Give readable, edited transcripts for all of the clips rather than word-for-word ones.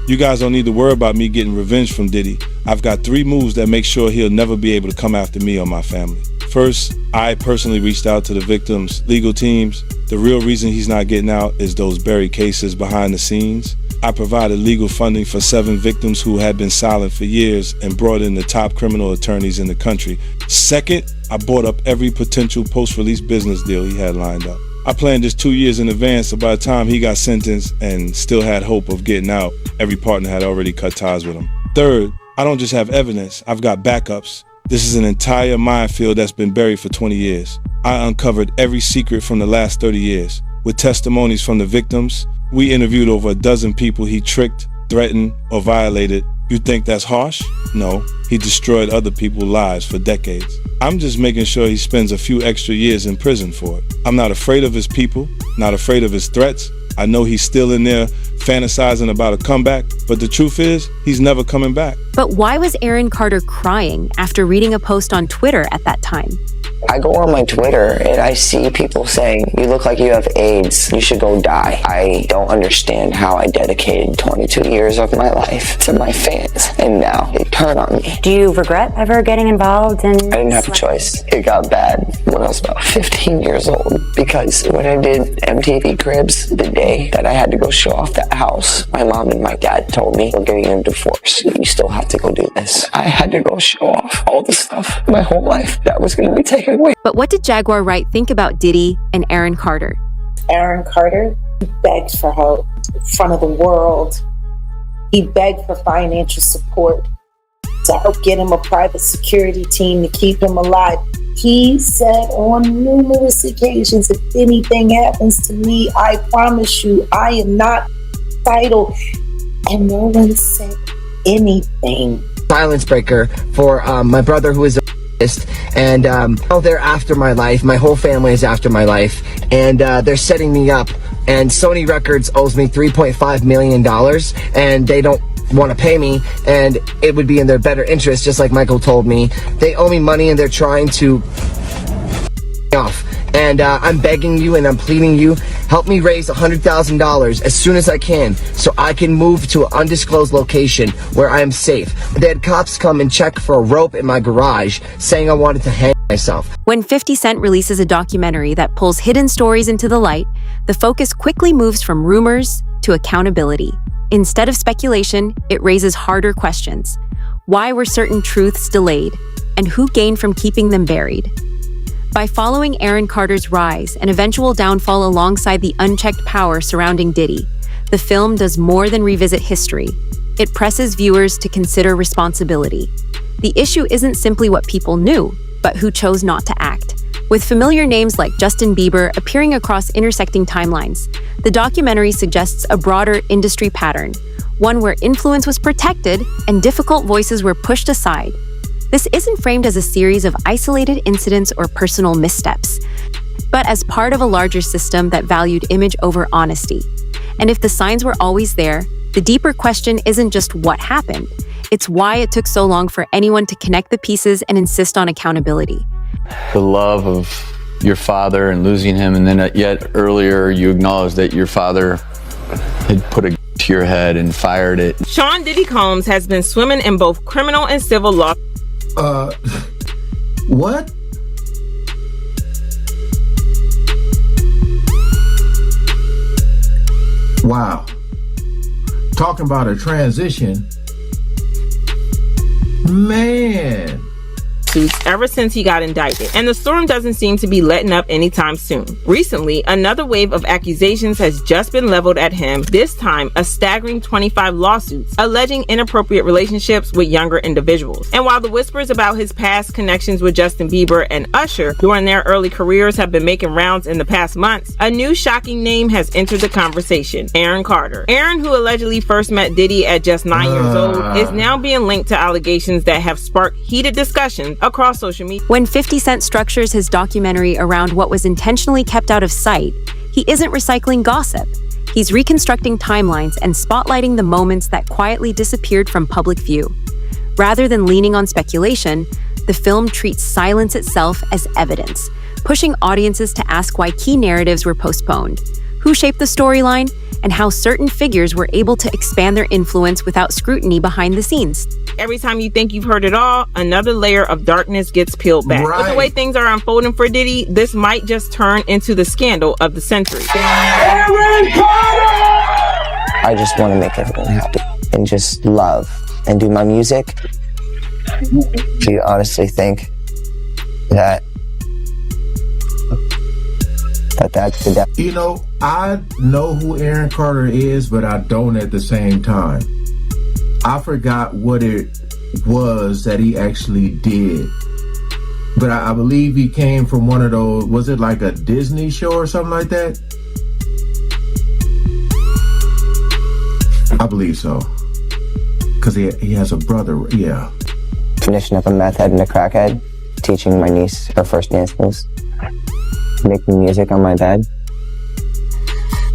You guys don't need to worry about me getting revenge from Diddy. I've got 3 moves that make sure he'll never be able to come after me or my family. First, I personally reached out to the victims' legal teams. The real reason he's not getting out is those buried cases behind the scenes. I provided legal funding for 7 victims who had been silent for years and brought in the top criminal attorneys in the country. Second, I bought up every potential post-release business deal he had lined up. I planned this 2 years in advance, so by the time he got sentenced and still had hope of getting out, every partner had already cut ties with him. Third, I don't just have evidence, I've got backups. This is an entire minefield that's been buried for 20 years. I uncovered every secret from the last 30 years. With testimonies from the victims, we interviewed over a dozen people he tricked, threatened, or violated. You think that's harsh? No, he destroyed other people's lives for decades. I'm just making sure he spends a few extra years in prison for it. I'm not afraid of his people, not afraid of his threats. I know he's still in there fantasizing about a comeback, but the truth is, he's never coming back. But why was Aaron Carter crying after reading a post on Twitter at that time? I go on my Twitter and I see people saying, you look like you have AIDS, you should go die. I don't understand how I dedicated 22 years of my life to my fans, and now they turn on me. Do you regret ever getting involved in... I didn't have a choice. It got bad when I was about 15 years old, because when I did MTV Cribs, the day that I had to go show off that house, my mom and my dad told me, we're getting a divorce. You still have to go do this. I had to go show off all the stuff my whole life that was going to be taken away. But what did Jaguar Wright think about Diddy and Aaron Carter? Aaron Carter begged for help in front of the world. He begged for financial support to help get him a private security team to keep him alive. He said on numerous occasions, if anything happens to me, I promise you, I am not vital. And no one said anything. Silence breaker for my brother, who is and they're after my life. My whole family is after my life, and they're setting me up. And Sony Records owes me $3.5 million, and they don't want to pay me, and it would be in their better interest, just like Michael told me. They owe me money, and they're trying to off. And I'm begging you and I'm pleading you, help me raise $100,000 as soon as I can so I can move to an undisclosed location where I am safe. They had cops come and check for a rope in my garage saying I wanted to hang myself. When 50 Cent releases a documentary that pulls hidden stories into the light, the focus quickly moves from rumors to accountability. Instead of speculation, it raises harder questions. Why were certain truths delayed? And who gained from keeping them buried? By following Aaron Carter's rise and eventual downfall alongside the unchecked power surrounding Diddy, the film does more than revisit history. It presses viewers to consider responsibility. The issue isn't simply what people knew, but who chose not to act. With familiar names like Justin Bieber appearing across intersecting timelines, the documentary suggests a broader industry pattern, one where influence was protected and difficult voices were pushed aside. This isn't framed as a series of isolated incidents or personal missteps, but as part of a larger system that valued image over honesty. And if the signs were always there, the deeper question isn't just what happened, it's why it took so long for anyone to connect the pieces and insist on accountability. The love of your father and losing him, and then yet earlier you acknowledged that your father had put a to your head and fired it. Sean Diddy Combs has been swimming in both criminal and civil law. What? Wow. Talking about a transition. Man. Ever since he got indicted, and the storm doesn't seem to be letting up anytime soon. Recently, another wave of accusations has just been leveled at him, this time a staggering 25 lawsuits alleging inappropriate relationships with younger individuals. And while the whispers about his past connections with Justin Bieber and Usher during their early careers have been making rounds in the past months, a new shocking name has entered the conversation: Aaron Carter. Aaron, who allegedly first met Diddy at just 9 years old, is now being linked to allegations that have sparked heated discussions across social media. When 50 Cent structures his documentary around what was intentionally kept out of sight, he isn't recycling gossip. He's reconstructing timelines and spotlighting the moments that quietly disappeared from public view. Rather than leaning on speculation, the film treats silence itself as evidence, pushing audiences to ask why key narratives were postponed. who shaped the storyline, and how certain figures were able to expand their influence without scrutiny behind the scenes. Every time you think you've heard it all, another layer of darkness gets peeled back. Right. With the way things are unfolding for Diddy, this might just turn into the scandal of the century. I just want to make everyone happy and just love and do my music. Do you honestly think that that's the You know, I know who Aaron Carter is, but I don't at the same time. I forgot what it was that he actually did. But I believe he came from one of those, was it like a Disney show or something like that? I believe so. Because he has a brother, yeah. finishing up a meth head and a crackhead, teaching my niece her first dance moves, making music on my bed.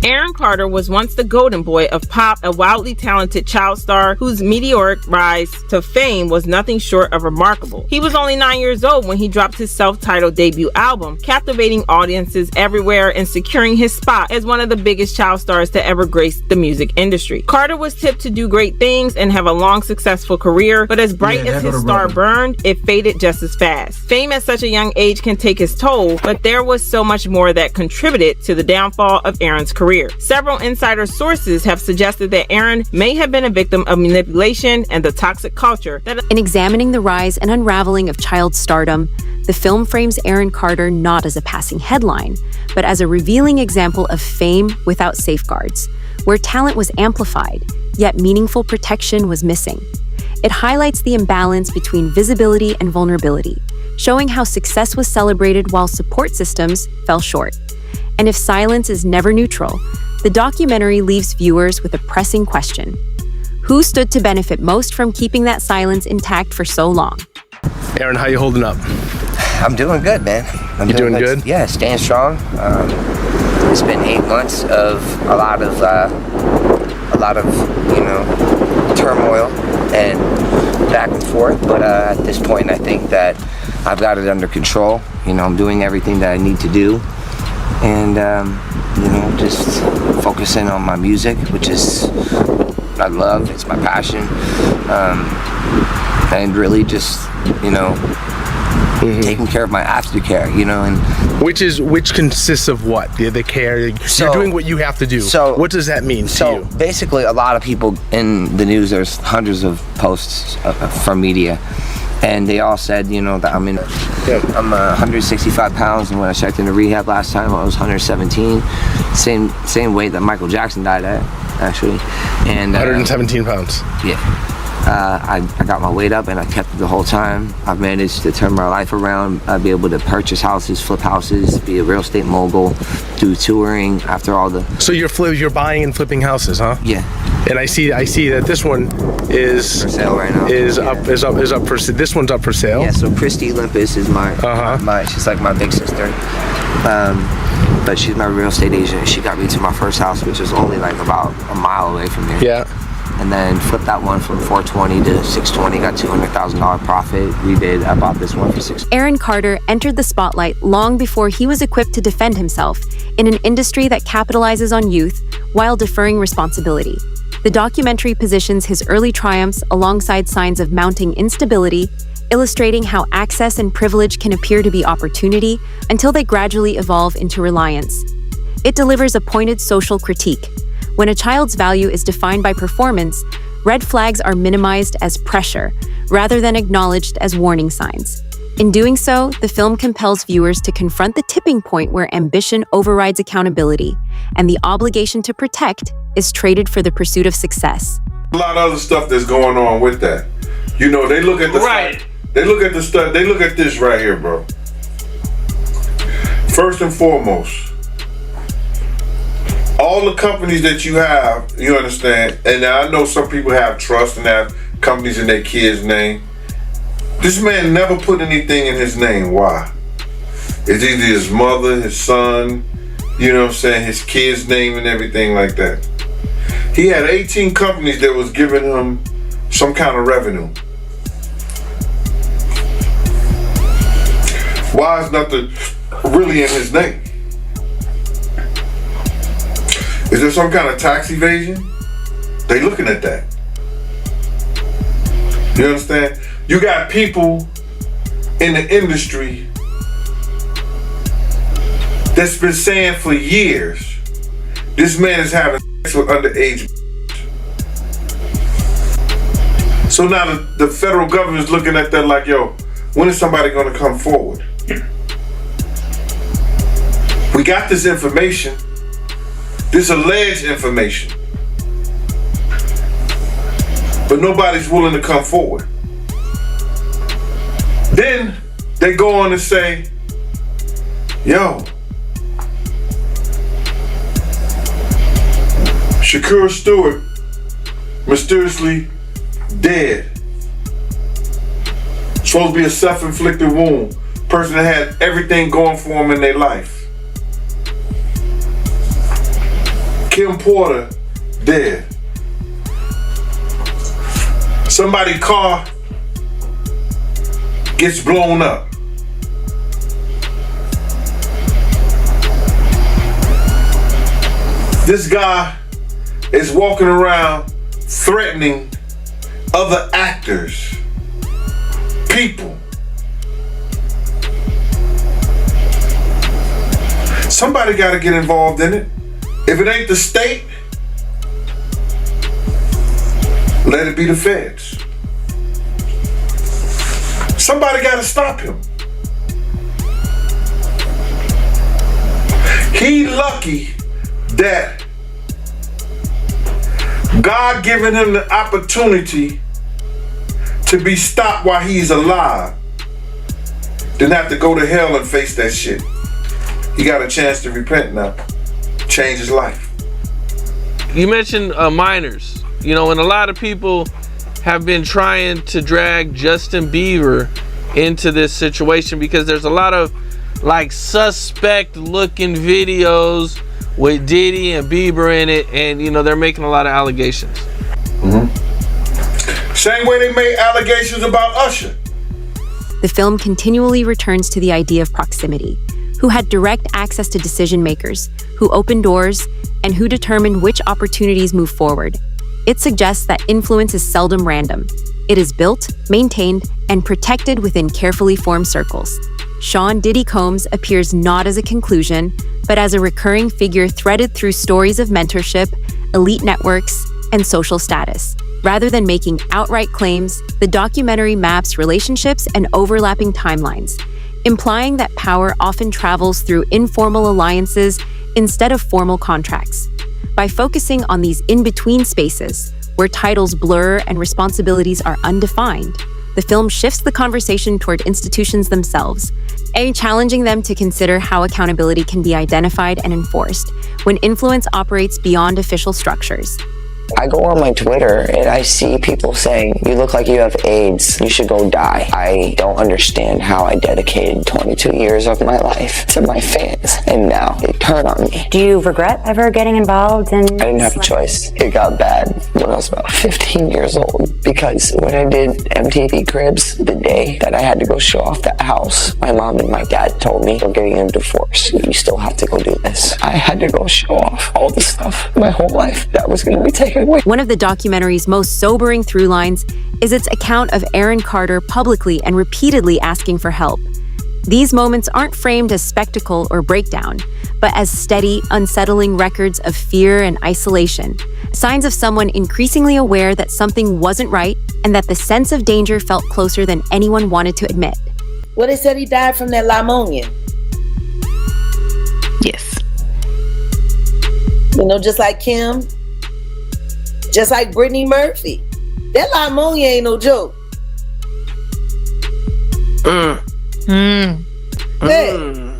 Aaron Carter was once the golden boy of pop, a wildly talented child star whose meteoric rise to fame was nothing short of remarkable. He was only 9 years old when he dropped his self-titled debut album, captivating audiences everywhere and securing his spot as one of the biggest child stars to ever grace the music industry. Carter was tipped to do great things and have a long, successful career, but as bright as his star burned, it faded just as fast. Fame at such a young age can take its toll, but there was so much more that contributed to the downfall of Aaron's career. Several insider sources have suggested that Aaron may have been a victim of manipulation and the toxic culture that... In examining the rise and unraveling of child stardom, the film frames Aaron Carter not as a passing headline, but as a revealing example of fame without safeguards, where talent was amplified, yet meaningful protection was missing. It highlights the imbalance between visibility and vulnerability, showing how success was celebrated while support systems fell short. And if silence is never neutral, the documentary leaves viewers with a pressing question. Who stood to benefit most from keeping that silence intact for so long? Aaron, how you holding up? I'm doing good, man. You doing good? Yeah, staying strong. It's been 8 months of a lot of turmoil and back and forth. But at this point, I think that I've got it under control. I'm doing everything that I need to do. And, just focusing on my music, which is what I love, it's my passion, and really just, taking care of my aftercare, and... Which consists of what? The care? You're doing what you have to do. So what does that mean to you? So basically, a lot of people in the news, there's hundreds of posts from media, and they all said, that I'm 165 pounds, and when I checked into rehab last time, I was 117. Same weight that Michael Jackson died at, actually. And 117 pounds. Yeah. I got my weight up and I kept it the whole time. I've managed to turn my life around. I'd be able to purchase houses, flip houses, be a real estate mogul, do touring after all the... So you're buying and flipping houses, huh? Yeah. And I see that this one is for sale right now. Is up for this one's up for sale. Yeah, so Christy Olympus is she's like my big sister. But she's my real estate agent. She got me to my first house, which is only like about a mile away from here. Yeah. And then flipped that one from 420 to 620, got $200,000 profit. Rebid, I bought this one for $600,000. Aaron Carter entered the spotlight long before he was equipped to defend himself in an industry that capitalizes on youth while deferring responsibility. The documentary positions his early triumphs alongside signs of mounting instability, illustrating how access and privilege can appear to be opportunity until they gradually evolve into reliance. It delivers a pointed social critique. When a child's value is defined by performance, red flags are minimized as pressure, rather than acknowledged as warning signs. In doing so, the film compels viewers to confront the tipping point where ambition overrides accountability, and the obligation to protect is traded for the pursuit of success. A lot of other stuff that's going on with that. They look at the right. They look at the stuff. They look at this right here, bro. First and foremost, all the companies that you have, you understand, and I know some people have trust and have companies in their kid's name. This man never put anything in his name. Why? It's either his mother, his son, his kid's name and everything like that. He had 18 companies that was giving him some kind of revenue. Why is nothing really in his name? Is there some kind of tax evasion? They looking at that. You understand? You got people in the industry that's been saying for years, this man is having sex with underage. So now the federal government is looking at that like, yo, when is somebody gonna come forward? We got this information, this alleged information, but nobody's willing to come forward. Then they go on and say, yo, Shakur Stewart mysteriously dead. Supposed to be a self-inflicted wound. Person that had everything going for him in their life. Kim Porter dead. Somebody's car gets blown up. This guy is walking around threatening other actors, people. Somebody got to get involved in it. If it ain't the state, let it be the feds. Somebody got to stop him. He lucky that God given him the opportunity to be stopped while he's alive, didn't have to go to hell and face that shit. He got a chance to repent now, change his life. You mentioned minors, you know, and a lot of people have been trying to drag Justin Bieber into this situation because there's a lot of like suspect looking videos with Diddy and Bieber in it, and you know they're making a lot of allegations. Same way they made allegations about Usher. The film continually returns to the idea of proximity. Who had direct access to decision makers, who opened doors, and who determined which opportunities move forward. It suggests that influence is seldom random. It is built, maintained, and protected within carefully formed circles. Sean Diddy Combs appears not as a conclusion, but as a recurring figure threaded through stories of mentorship, elite networks, and social status. Rather than making outright claims, the documentary maps relationships and overlapping timelines, implying that power often travels through informal alliances instead of formal contracts. By focusing on these in-between spaces, where titles blur and responsibilities are undefined, the film shifts the conversation toward institutions themselves, and challenging them to consider how accountability can be identified and enforced when influence operates beyond official structures. I go on my Twitter and I see people saying, you look like you have AIDS, you should go die. I don't understand how I dedicated 22 years of my life to my fans, and now they turn on me. Do you regret ever getting involved in... I didn't have a choice. It got bad when I was about 15 years old, because when I did MTV Cribs, the day that I had to go show off that house, my mom and my dad told me, we're getting a divorce. You still have to go do this. I had to go show off all the stuff my whole life that was going to be taken. One of the documentary's most sobering through lines is its account of Aaron Carter publicly and repeatedly asking for help. These moments aren't framed as spectacle or breakdown, but as steady, unsettling records of fear and isolation, signs of someone increasingly aware that something wasn't right and that the sense of danger felt closer than anyone wanted to admit. Well, they said he died from that pneumonia. Yes. You know, just like Kim, just like Brittany Murphy. That pneumonia ain't no joke. Hey,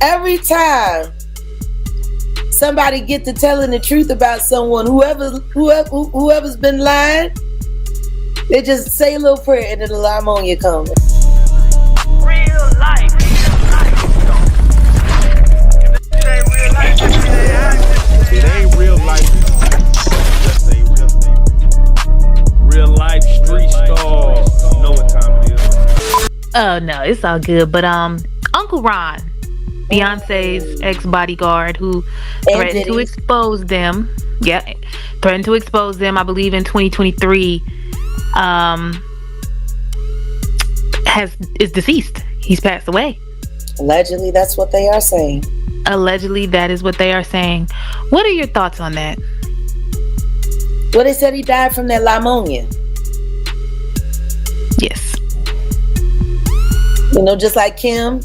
every time somebody get to telling the truth about someone, whoever's been lying, they just say a little prayer and then the pneumonia comes. Real life. It ain't real life. Real life street stars. You know what time it is. Oh no, it's all good. But Uncle Ron, Beyonce's ex-bodyguard, who threatened to expose them. Yeah, threatened to expose them. I believe in 2023. Is deceased. He's passed away. Allegedly, that's what they are saying. Allegedly, that is what they are saying. What are your thoughts on that? Well, they said he died from that pneumonia. Yes. You know, just like Kim,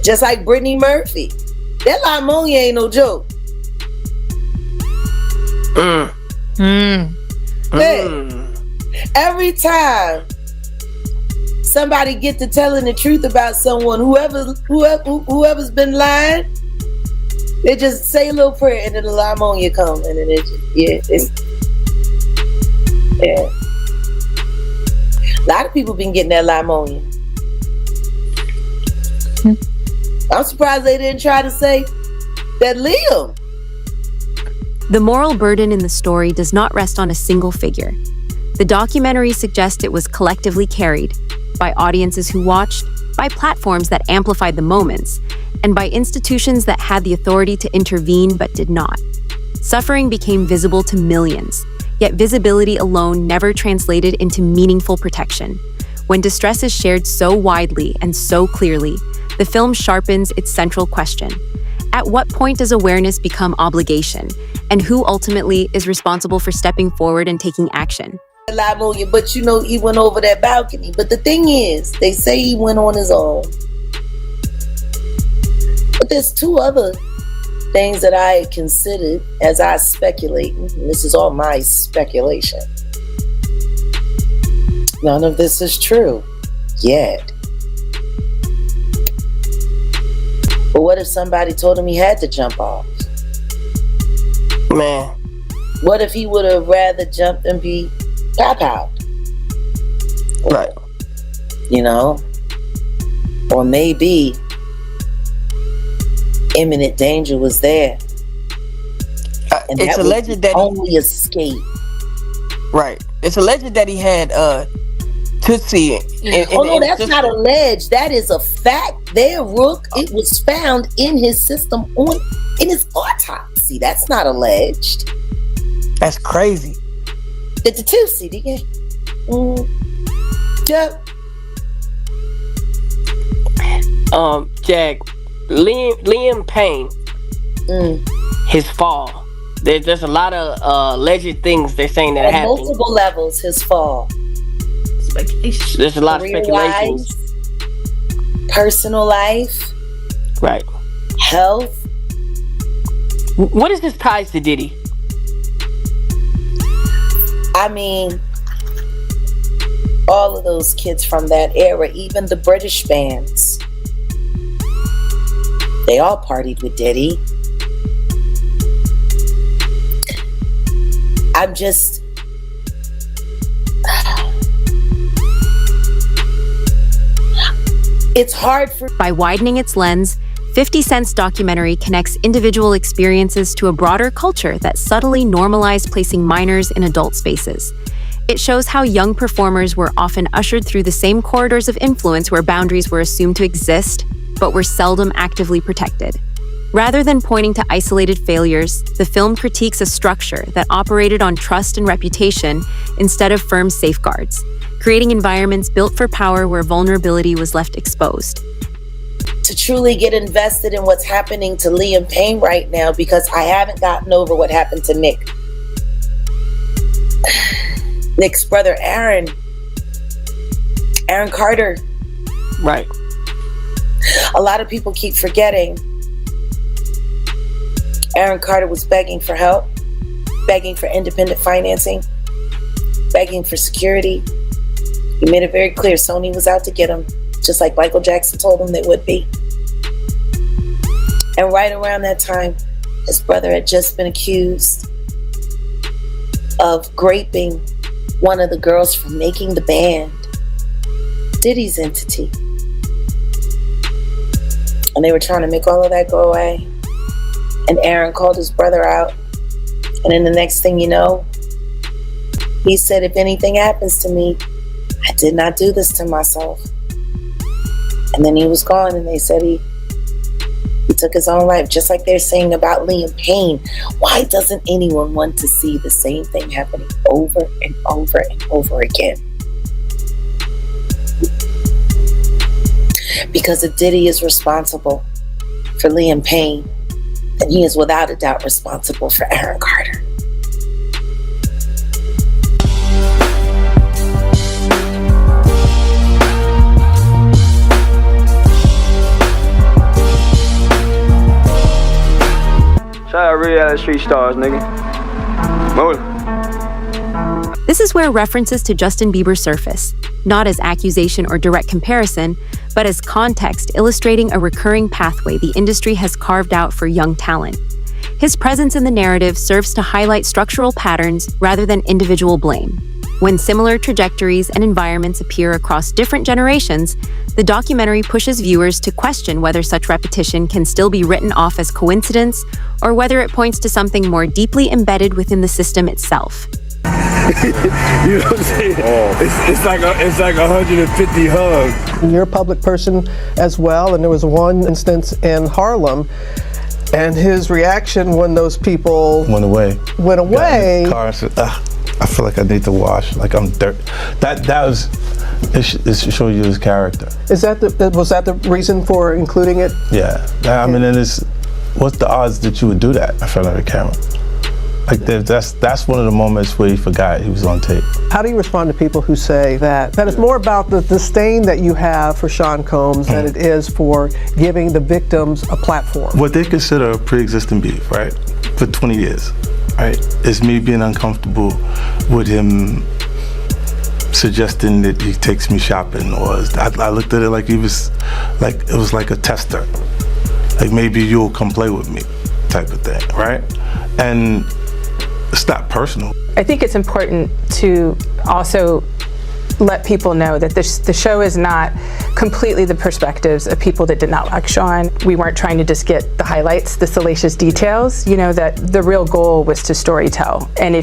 just like Brittany Murphy. That pneumonia ain't no joke. Hey, every time somebody get to telling the truth about someone, whoever's been lying, they just say a little prayer and then the pneumonia comes, and then yeah. A lot of people been getting that pneumonia. I'm surprised they didn't try to say that Liam. The moral burden in the story does not rest on a single figure. The documentary suggests it was collectively carried by audiences who watched, by platforms that amplified the moments, and by institutions that had the authority to intervene but did not. Suffering became visible to millions, yet visibility alone never translated into meaningful protection. When distress is shared so widely and so clearly, the film sharpens its central question. At what point does awareness become obligation? And who ultimately is responsible for stepping forward and taking action? But you know, he went over that balcony. But the thing is, they say he went on his own. But there's two other things that I considered as I speculate. This is all my speculation. None of this is true yet. But what if somebody told him he had to jump off? Man. What if he would have rather jumped and be tap out? Right. You know? Or maybe imminent danger was there. And it's alleged that only escape. Right. It's alleged that he had Tootsie. No, that's not alleged. That is a fact. There, Rook. It was found in his system in his autopsy. That's not alleged. That's crazy. The Tootsie, Yep. Jack, Liam Payne, his fall. There's a lot of alleged things they're saying that happened. On multiple levels, his fall. There's a lot of speculations. Personal life. Right. Health. What is his ties to Diddy? I mean, all of those kids from that era, even the British bands, they all partied with Diddy. I'm just... It's hard for... By widening its lens, 50 Cent's documentary connects individual experiences to a broader culture that subtly normalized placing minors in adult spaces. It shows how young performers were often ushered through the same corridors of influence where boundaries were assumed to exist, but were seldom actively protected. Rather than pointing to isolated failures, the film critiques a structure that operated on trust and reputation instead of firm safeguards, creating environments built for power where vulnerability was left exposed. To truly get invested in what's happening to Liam Payne right now, because I haven't gotten over what happened to Nick. Nick's brother, Aaron Carter. Right. A lot of people keep forgetting Aaron Carter was begging for help, begging for independent financing, begging for security. He made it very clear Sony was out to get him, just like Michael Jackson told him they would be. And right around that time, his brother had just been accused of raping one of the girls from making the band, Diddy's entity. And they were trying to make all of that go away. And Aaron called his brother out. And then the next thing you know, he said, if anything happens to me, I did not do this to myself. And then he was gone, and they said he took his own life, just like they're saying about Liam Payne. Why doesn't anyone want to see the same thing happening over and over and over again? Because if Diddy is responsible for Liam Payne, then he is without a doubt responsible for Aaron Carter. Shout out reality street stars, nigga. Mogul. This is where references to Justin Bieber surface, not as accusation or direct comparison, but as context illustrating a recurring pathway the industry has carved out for young talent. His presence in the narrative serves to highlight structural patterns rather than individual blame. When similar trajectories and environments appear across different generations, the documentary pushes viewers to question whether such repetition can still be written off as coincidence or whether it points to something more deeply embedded within the system itself. You know what I'm saying? It's like 150 hugs. You're a public person as well, and there was one instance in Harlem, and his reaction when those people went away. Got in the car and said, I feel like I need to wash, like I'm dirt. That was, it show you his character. Was that the reason for including it? Yeah, I mean, what's the odds that you would do that in front of the camera? Like that's one of the moments where he forgot he was on tape. How do you respond to people who say that it's more about the disdain that you have for Sean Combs than it is for giving the victims a platform? What they consider a pre-existing beef, right, for 20 years, right, is me being uncomfortable with him suggesting that he takes me shopping, or I looked at it like it was like a tester, like maybe you'll come play with me type of thing, right? And it's not personal. I think it's important to also let people know that the show is not completely the perspectives of people that did not like Sean. We weren't trying to just get the highlights, the salacious details, that the real goal was to storytell. And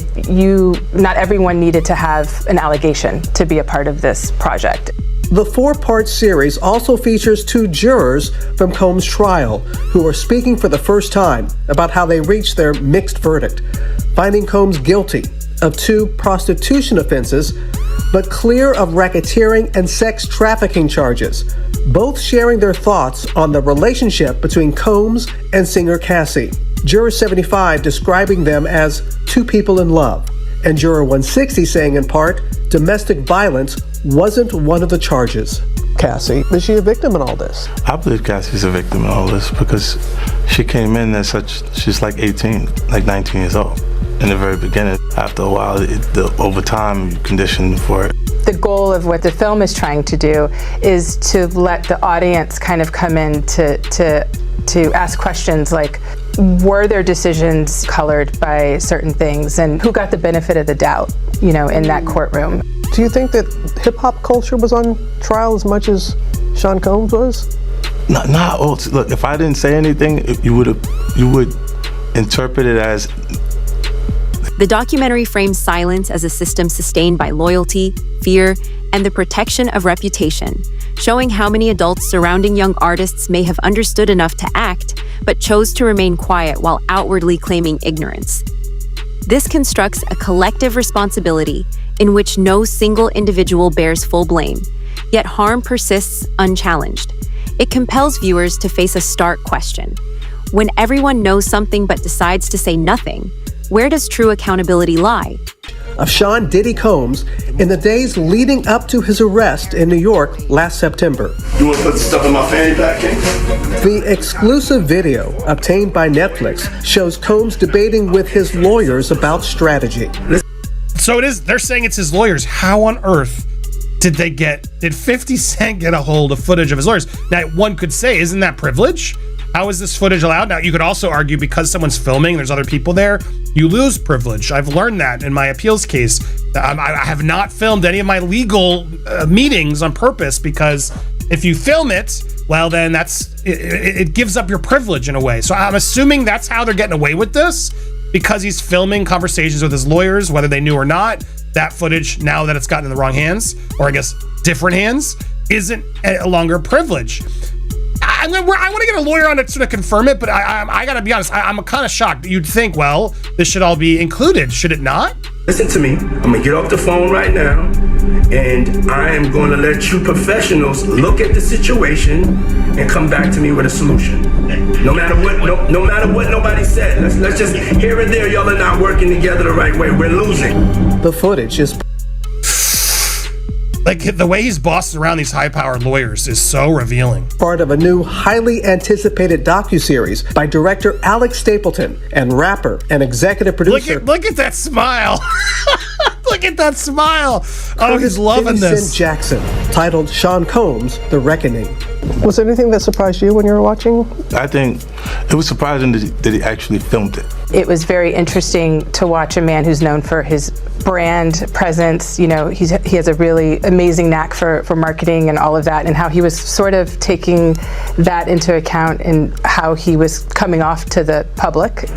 not everyone needed to have an allegation to be a part of this project. The 4-part series also features 2 jurors from Combs' trial who are speaking for the first time about how they reached their mixed verdict, finding Combs guilty of 2 prostitution offenses, but clear of racketeering and sex trafficking charges, both sharing their thoughts on the relationship between Combs and singer Cassie. Juror 75 describing them as 2 people in love, and Juror 160 saying in part, domestic violence wasn't one of the charges. Cassie, is she a victim in all this? I believe Cassie's a victim in all this because she came in as she's like 18, like 19 years old in the very beginning. After a while, over time, you condition for it. The goal of what the film is trying to do is to let the audience kind of come in to ask questions like, were their decisions colored by certain things, and who got the benefit of the doubt, in that courtroom? Do you think that hip-hop culture was on trial as much as Sean Combs was? No. Look, if I didn't say anything, you would interpret it as... The documentary frames silence as a system sustained by loyalty, fear, and the protection of reputation, showing how many adults surrounding young artists may have understood enough to act, but chose to remain quiet while outwardly claiming ignorance. This constructs a collective responsibility in which no single individual bears full blame, yet harm persists unchallenged. It compels viewers to face a stark question. When everyone knows something but decides to say nothing, where does true accountability lie? Of Sean Diddy Combs in the days leading up to his arrest in New York last September. You want to put the stuff in my fanny pack, King? The exclusive video obtained by Netflix shows Combs debating with his lawyers about strategy. So they're saying it's his lawyers. How on earth did 50 Cent get a hold of footage of his lawyers? Now, one could say, isn't that privilege? How is this footage allowed? Now, you could also argue because someone's filming, there's other people there, you lose privilege. I've learned that in my appeals case. I have not filmed any of my legal meetings on purpose because if you film it, well, then it gives up your privilege in a way. So I'm assuming that's how they're getting away with this, because he's filming conversations with his lawyers, whether they knew or not. That footage, now that it's gotten in the wrong hands, or I guess different hands, isn't a longer privilege. I want to get a lawyer on to sort of confirm it, but I got to be honest. I'm kind of shocked. You'd think, well, this should all be included. Should it not? Listen to me. I'm going to get off the phone right now, and I am going to let you professionals look at the situation and come back to me with a solution. No matter what, no matter what nobody said. Let's just, here and there, y'all are not working together the right way. We're losing. The footage is... Like, the way he's bossing around these high-powered lawyers is so revealing. Part of a new, highly anticipated docuseries by director Alex Stapleton and rapper and executive producer... Look at that smile. Look at that smile. Oh, he's loving this. Jackson, titled Sean Combs, The Reckoning. Was there anything that surprised you when you were watching? I think it was surprising that he actually filmed it. It was very interesting to watch a man who's known for his brand presence. You know, he has a really amazing knack for marketing and all of that, and how he was sort of taking that into account in how he was coming off to the public.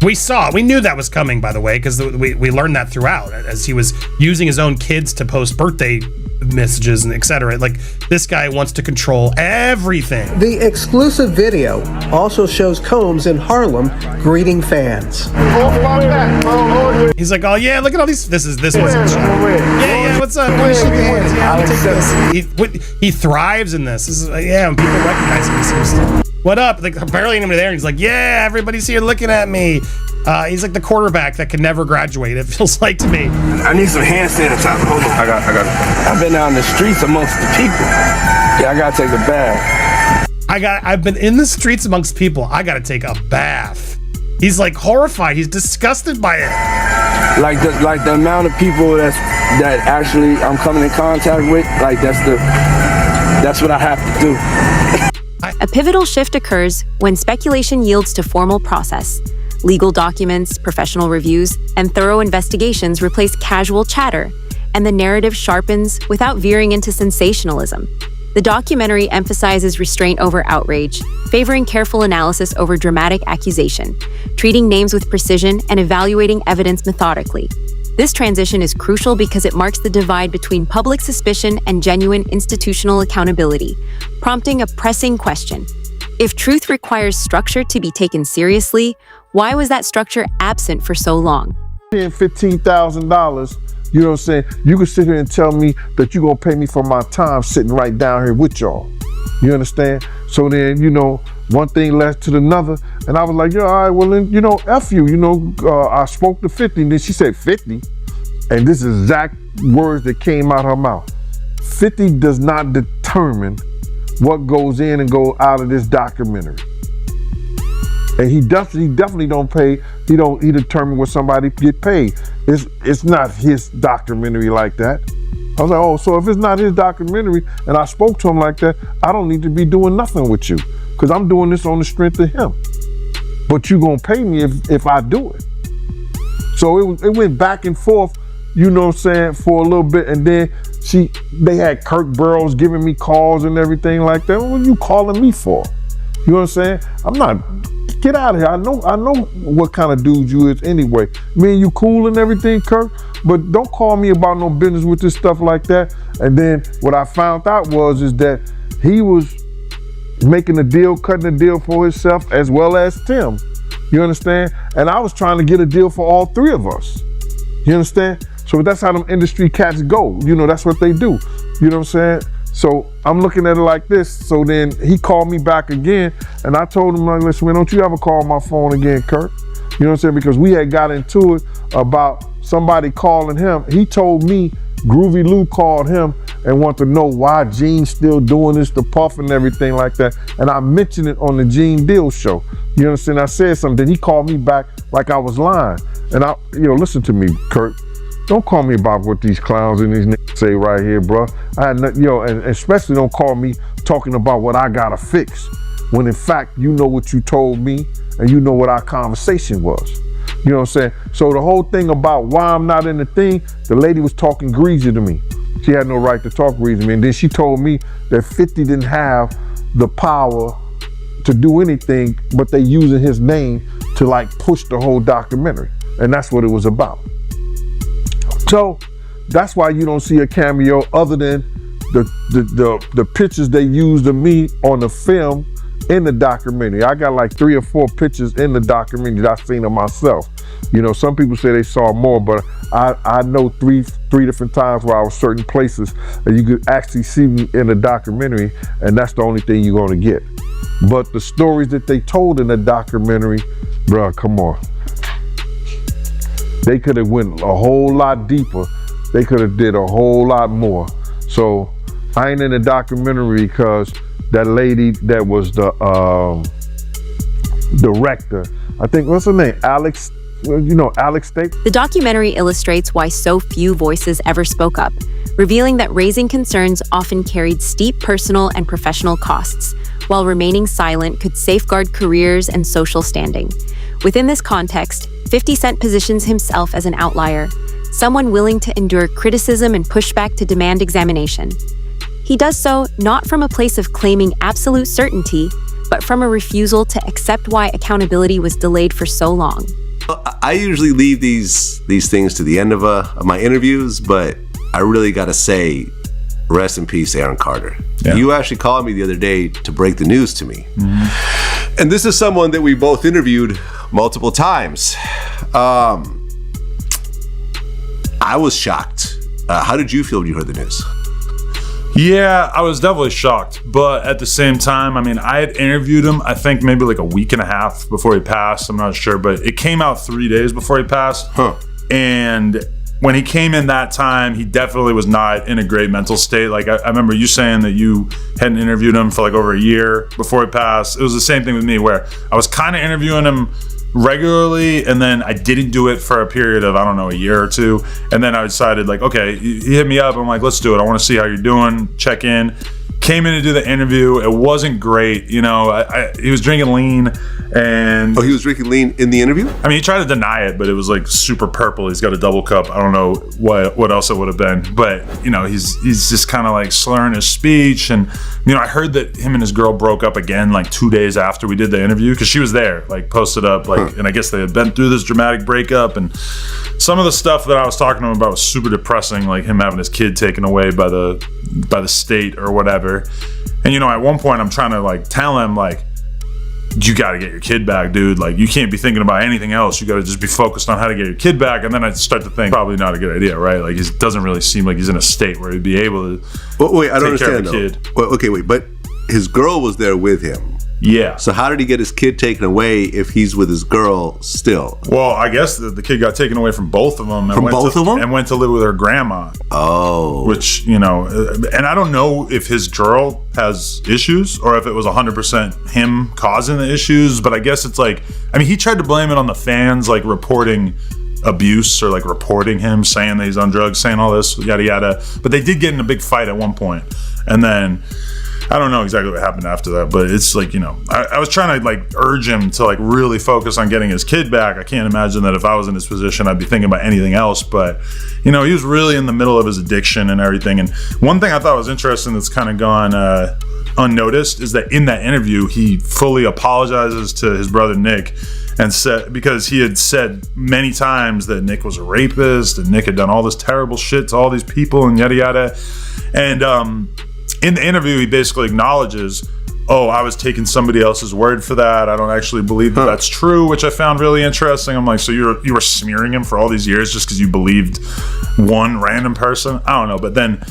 We knew that was coming, by the way, because we learned that throughout, as he was using his own kids to post birthday messages and etc. Like, this guy wants to control everything. The exclusive video also shows Combs in Harlem greeting fans. He's like, oh yeah, look at all these. This wasn't yeah, what's up? Let me shake your hands. Yeah, I'll take this. He thrives in this. This is when people recognize him. What up? Like, barely anybody there. And he's like, yeah, everybody's here looking at me. He's like the quarterback that can never graduate, it feels like to me. I need some hand sanitizer. Hold on. I got it. I've been out in the streets amongst the people. Yeah, I gotta take a bath. I've been in the streets amongst people. I gotta take a bath. He's like horrified. He's disgusted by it. Like the amount of people that actually I'm coming in contact with, like that's what I have to do. A pivotal shift occurs when speculation yields to formal process. Legal documents, professional reviews, and thorough investigations replace casual chatter, and the narrative sharpens without veering into sensationalism. The documentary emphasizes restraint over outrage, favoring careful analysis over dramatic accusation, treating names with precision, and evaluating evidence methodically. This transition is crucial because it marks the divide between public suspicion and genuine institutional accountability, prompting a pressing question. If truth requires structure to be taken seriously, why was that structure absent for so long? $15,000, you know what I'm saying? You can sit here and tell me that you're gonna pay me for my time sitting right down here with y'all. You understand? So then, one thing led to another, and I was like, all right, well then, F you, I spoke to 50, and then she said 50, and this is exact words that came out her mouth. 50 does not determine what goes in and goes out of this documentary. And he definitely don't pay, he determine what somebody get paid. It's not his documentary like that. I was like, oh, so if it's not his documentary and I spoke to him like that, I don't need to be doing nothing with you, because I'm doing this on the strength of him. But you gonna pay me if I do it. So it went back and forth, for a little bit, and then they had Kirk Burrows giving me calls and everything like that. What are you calling me for? You know what I'm saying? I'm not. Get out of here. I know what kind of dude you is anyway. Me and you cool and everything, Kirk, but don't call me about no business with this stuff like that. And then what I found out is that he was making a deal, cutting a deal for himself as well as Tim. You understand? And I was trying to get a deal for all three of us. You understand? So that's how them industry cats go. That's what they do. You know what I'm saying? So I'm looking at it like this. So then he called me back again, and I told him, like, listen, man, don't you ever call my phone again, Kirk? You know what I'm saying? Because we had got into it about somebody calling him. He told me Groovy Lou called him and wanted to know why Gene's still doing this, the Puff and everything like that. And I mentioned it on the Gene Deal show. You understand? I said something. Then he called me back like I was lying. And listen to me, Kirk. Don't call me about what these clowns and these niggas say right here, bro. And especially don't call me talking about what I gotta fix, when in fact you know what you told me and you know what our conversation was. You know what I'm saying? So the whole thing about why I'm not in the thing, the lady was talking greasy to me. She had no right to talk greasy to me. And then she told me that 50 didn't have the power to do anything, but they using his name to like push the whole documentary. And that's what it was about. So that's why you don't see a cameo other than the pictures they used of me on the film in the documentary. I got like 3 or 4 pictures in the documentary that I seen of myself. You know, some people say they saw more, but I know three different times where I was certain places that you could actually see me in the documentary, and that's the only thing you're gonna get. But the stories that they told in the documentary, bruh, come on. They could have went a whole lot deeper. They could have did a whole lot more. So I ain't in the documentary because that lady that was the director, I think, what's her name? Alex, you know, Alex State. The documentary illustrates why so few voices ever spoke up, revealing that raising concerns often carried steep personal and professional costs, while remaining silent could safeguard careers and social standing. Within this context, 50 Cent positions himself as an outlier, someone willing to endure criticism and pushback to demand examination. He does so not from a place of claiming absolute certainty, but from a refusal to accept why accountability was delayed for so long. I usually leave these things to the end of my interviews, but I really gotta say, rest in peace, Aaron Carter. Yeah. You actually called me the other day to break the news to me. Mm-hmm. And this is someone that we both interviewed multiple times. I was shocked. How did you feel when you heard the news? Yeah, I was definitely shocked. But at the same time, I mean, I had interviewed him, I think maybe like a week and a half before he passed. I'm not sure, but it came out 3 days before he passed. Huh. And when he came in that time, he definitely was not in a great mental state. Like I remember you saying that you hadn't interviewed him for like over a year before he passed. It was the same thing with me, where I was kind of interviewing him regularly, and then I didn't do it for a period of, I don't know, a year or two. And then I decided, like, okay, he hit me up. I'm like, let's do it. I want to see how you're doing, check in. Came in to do the interview. It wasn't great. You know, he was drinking lean. And he was drinking lean in the interview? I mean, he tried to deny it, but it was like super purple. He's got a double cup. I don't know what else it would have been. But, you know, he's just kind of like slurring his speech. And, you know, I heard that him and his girl broke up again like 2 days after we did the interview, because she was there, like posted up, like, and I guess they had been through this dramatic breakup. And some of the stuff that I was talking to him about was super depressing, like him having his kid taken away by the state or whatever. And, you know, at one point I'm trying to like tell him, like, you got to get your kid back, dude. Like, you can't be thinking about anything else. You got to just be focused on how to get your kid back. And then I start to think, probably not a good idea, right? Like, it doesn't really seem like he's in a state where he'd be able to wait, I don't take care understand, of the kid. Well, okay, wait, but his girl was there with him. Yeah. So how did he get his kid taken away if he's with his girl still? Well, I guess the kid got taken away from both of them. From both of them? And went to live with her grandma. Oh. Which, you know, and I don't know if his girl has issues or if it was 100% him causing the issues, but I guess it's like, I mean, he tried to blame it on the fans, like reporting abuse or like reporting him, saying that he's on drugs, saying all this, yada, yada. But they did get in a big fight at one point. And then I don't know exactly what happened after that, but it's like, you know, I was trying to like urge him to like really focus on getting his kid back. I can't imagine that if I was in his position, I'd be thinking about anything else. But, you know, he was really in the middle of his addiction and everything. And one thing I thought was interesting that's kind of gone unnoticed is that in that interview, he fully apologizes to his brother Nick, and said, because he had said many times that Nick was a rapist and Nick had done all this terrible shit to all these people and yada yada. And in the interview, he basically acknowledges, oh, I was taking somebody else's word for that. I don't actually believe that that's true, which I found really interesting. I'm like, so you were smearing him for all these years just because you believed one random person? I don't know. But then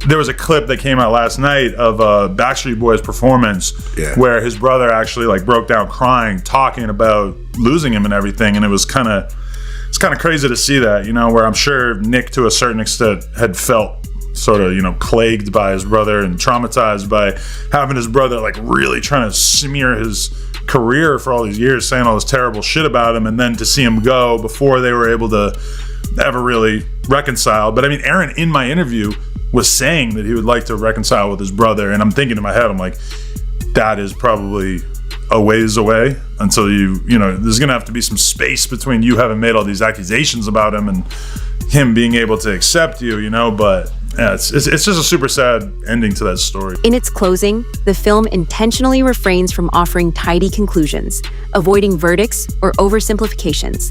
there was a clip that came out last night of Backstreet Boys' performance where his brother actually like broke down crying, talking about losing him and everything. And it's kind of crazy to see that, you know, where I'm sure Nick to a certain extent had felt sort of, you know, plagued by his brother and traumatized by having his brother like really trying to smear his career for all these years, saying all this terrible shit about him, and then to see him go before they were able to ever really reconcile. But I mean, Aaron in my interview was saying that he would like to reconcile with his brother, and I'm thinking in my head, I'm like, that is probably a ways away until you know, there's gonna have to be some space between you having made all these accusations about him and him being able to accept you, you know. But yeah, it's just a super sad ending to that story. In its closing, the film intentionally refrains from offering tidy conclusions, avoiding verdicts or oversimplifications.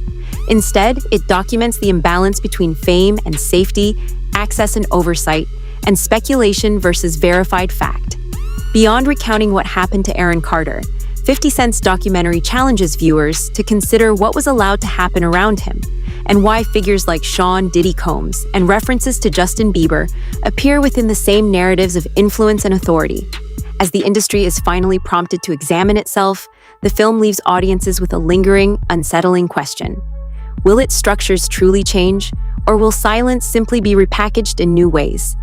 Instead, it documents the imbalance between fame and safety, access and oversight, and speculation versus verified fact. Beyond recounting what happened to Aaron Carter, 50 Cent's documentary challenges viewers to consider what was allowed to happen around him and why figures like Sean Diddy Combs and references to Justin Bieber appear within the same narratives of influence and authority. As the industry is finally prompted to examine itself, the film leaves audiences with a lingering, unsettling question. Will its structures truly change, or will silence simply be repackaged in new ways?